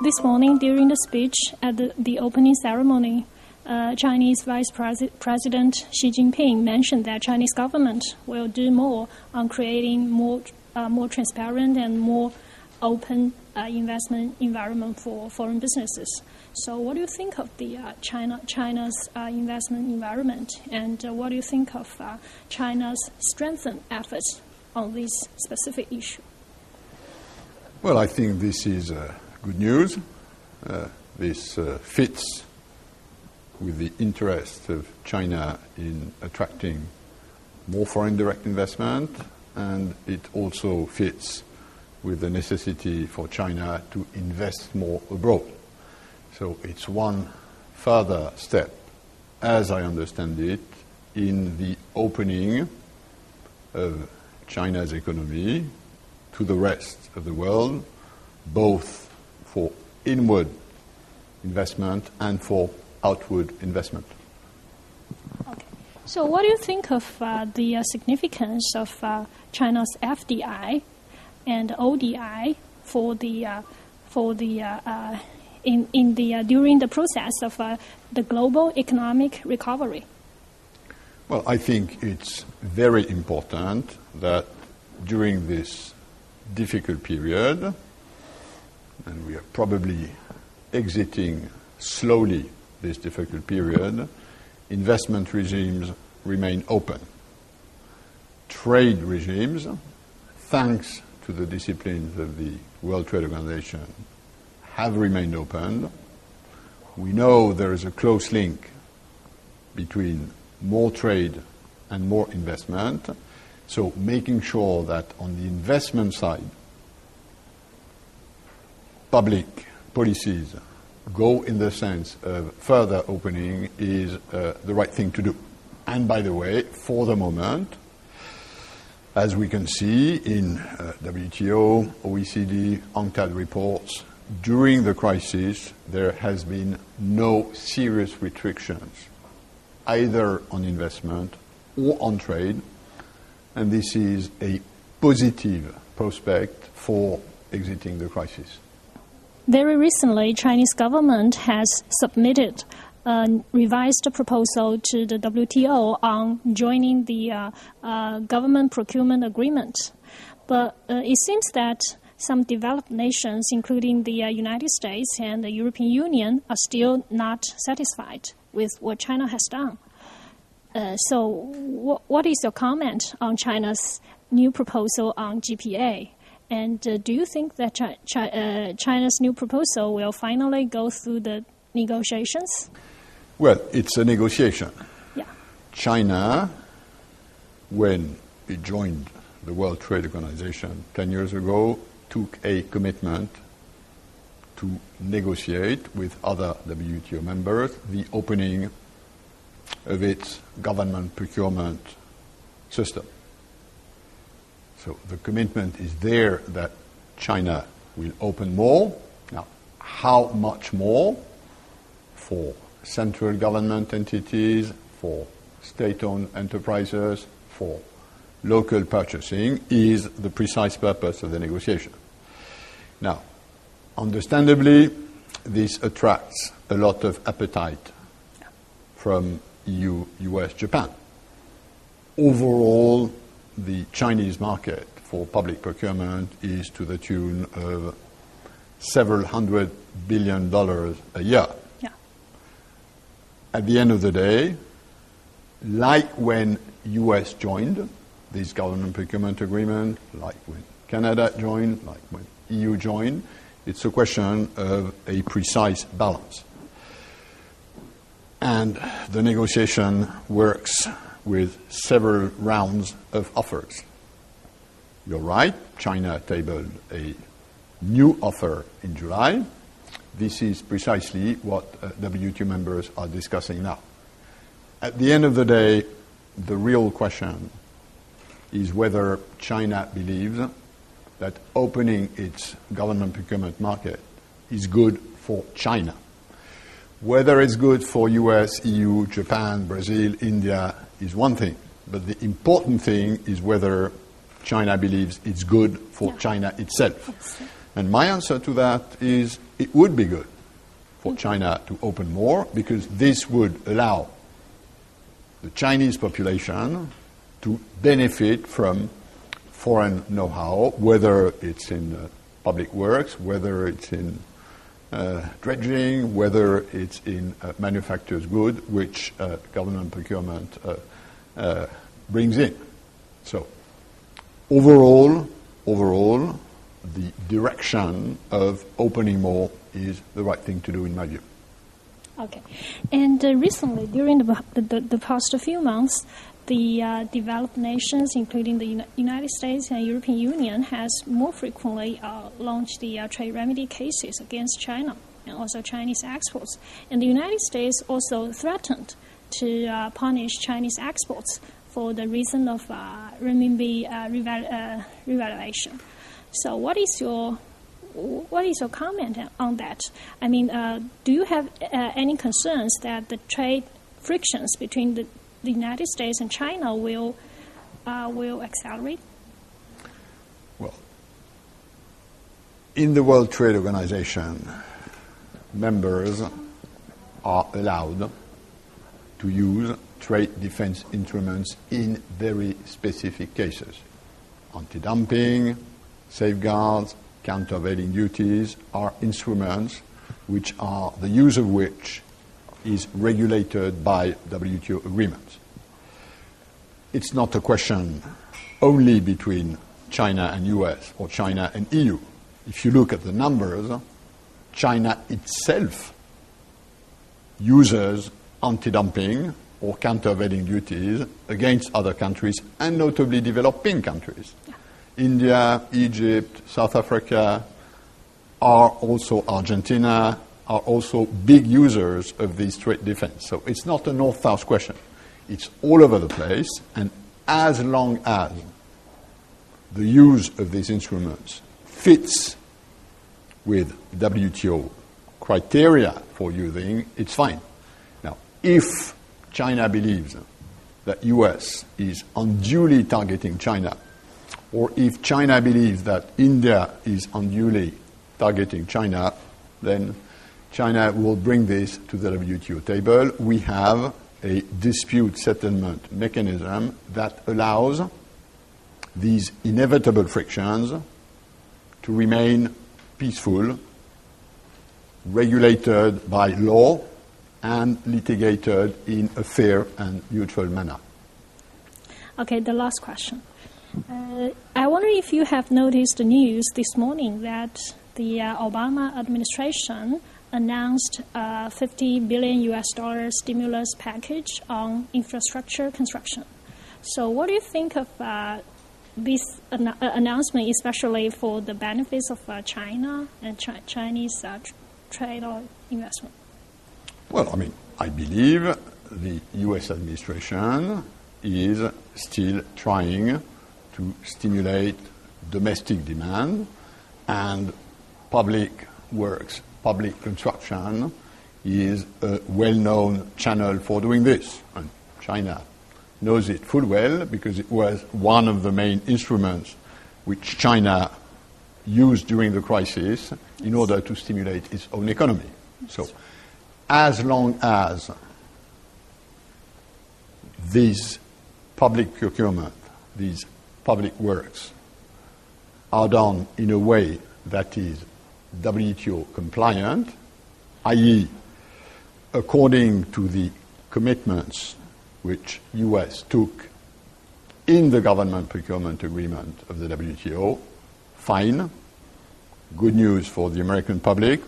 this morning during the speech at the opening ceremony, Chinese Vice President Xi Jinping mentioned that Chinese government will do more on creating more transparent and more open investment environment for foreign businesses. So what do you think of the China's investment environment, and what do you think of China's strengthened efforts on this specific issue? Well, I think this is good news. This fits with the interest of China in attracting more foreign direct investment, and it also fits with the necessity for China to invest more abroad. So it's one further step, as I understand it, in the opening of China's economy to the rest of the world, both for inward investment and for outward investment. Okay. So what do you think of the significance of China's FDI and ODI during the process of the global economic recovery? Well, I think it's very important that during this difficult period, and we are probably exiting slowly this difficult period, investment regimes remain open. Trade regimes, thanks to the disciplines of the World Trade Organization, have remained open. We know there is a close link between more trade and more investment. So making sure that on the investment side, public policies go in the sense of further opening is the right thing to do. And by the way, for the moment, as we can see in WTO, OECD, UNCTAD reports, during the crisis, there has been no serious restrictions, either on investment or on trade, and this is a positive prospect for exiting the crisis. Very recently, Chinese government has submitted a revised proposal to the WTO on joining the government procurement agreement. But it seems that some developed nations, including the United States and the European Union, are still not satisfied with what China has done. So what is your comment on China's new proposal on GPA? And do you think that China's new proposal will finally go through the negotiations? Well, it's a negotiation. Yeah. China, when it joined the World Trade Organization 10 years ago, took a commitment to negotiate with other WTO members the opening of its government procurement system. So the commitment is there that China will open more. Now, how much more for central government entities, for state-owned enterprises, for local purchasing is the precise purpose of the negotiation. Now, understandably, this attracts a lot of appetite from EU, US, Japan. Overall, the Chinese market for public procurement is to the tune of several $100 billion a year. Yeah. At the end of the day, like when US joined this government procurement agreement, like when Canada joined, like when EU joined, it's a question of a precise balance. And the negotiation works with several rounds of offers. You're right, China tabled a new offer in July. This is precisely what WTO members are discussing now. At the end of the day, the real question is whether China believes that opening its government procurement market is good for China. Whether it's good for US, EU, Japan, Brazil, India is one thing, but the important thing is whether China believes it's good for China itself. And my answer to that is it would be good for China to open more, because this would allow the Chinese population to benefit from foreign know-how, whether it's in public works, whether it's in dredging, whether it's in manufactured goods, which government procurement brings in. So overall, the direction of opening more is the right thing to do in my view. Okay. And recently, during the past few months, the developed nations, including the United States and European Union, has more frequently launched the trade remedy cases against China and also Chinese exports. And the United States also threatened to punish Chinese exports for the reason of renminbi revaluation. So what is your comment on that? I mean, do you have any concerns that the trade frictions between the United States and China will accelerate? Well, in the World Trade Organization, members are allowed to use trade defense instruments in very specific cases. Anti-dumping, safeguards, countervailing duties are instruments which are the use of which is regulated by WTO agreements. It's not a question only between China and US or China and EU. If you look at the numbers, China itself uses anti-dumping or countervailing duties against other countries, and notably developing countries. India, Egypt, South Africa, are also Argentina, are also big users of this trade defense. So it's not a north-south question. It's all over the place, and as long as the use of these instruments fits with WTO criteria for using, it's fine. Now, if China believes that US is unduly targeting China, or if China believes that India is unduly targeting China, then China will bring this to the WTO table. We have a dispute settlement mechanism that allows these inevitable frictions to remain peaceful, regulated by law, and litigated in a fair and neutral manner. Okay, the last question. I wonder if you have noticed the news this morning that the Obama administration announced a $50 billion stimulus package on infrastructure construction. So what do you think of this announcement, especially for the benefits of China and Chinese trade or investment? Well, I mean, I believe the U.S. administration is still trying to stimulate domestic demand, and public works, public construction is a well-known channel for doing this. And China knows it full well because it was one of the main instruments which China used during the crisis in order to stimulate its own economy. So as long as these public procurement, these public works are done in a way that is WTO compliant, i.e. according to the commitments which US took in the government procurement agreement of the WTO, fine. Good news for the American public,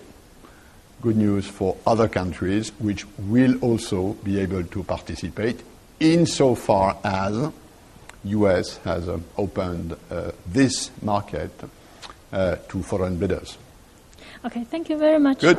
good news for other countries which will also be able to participate insofar as US has opened this market to foreign bidders. Okay, thank you very much. Good.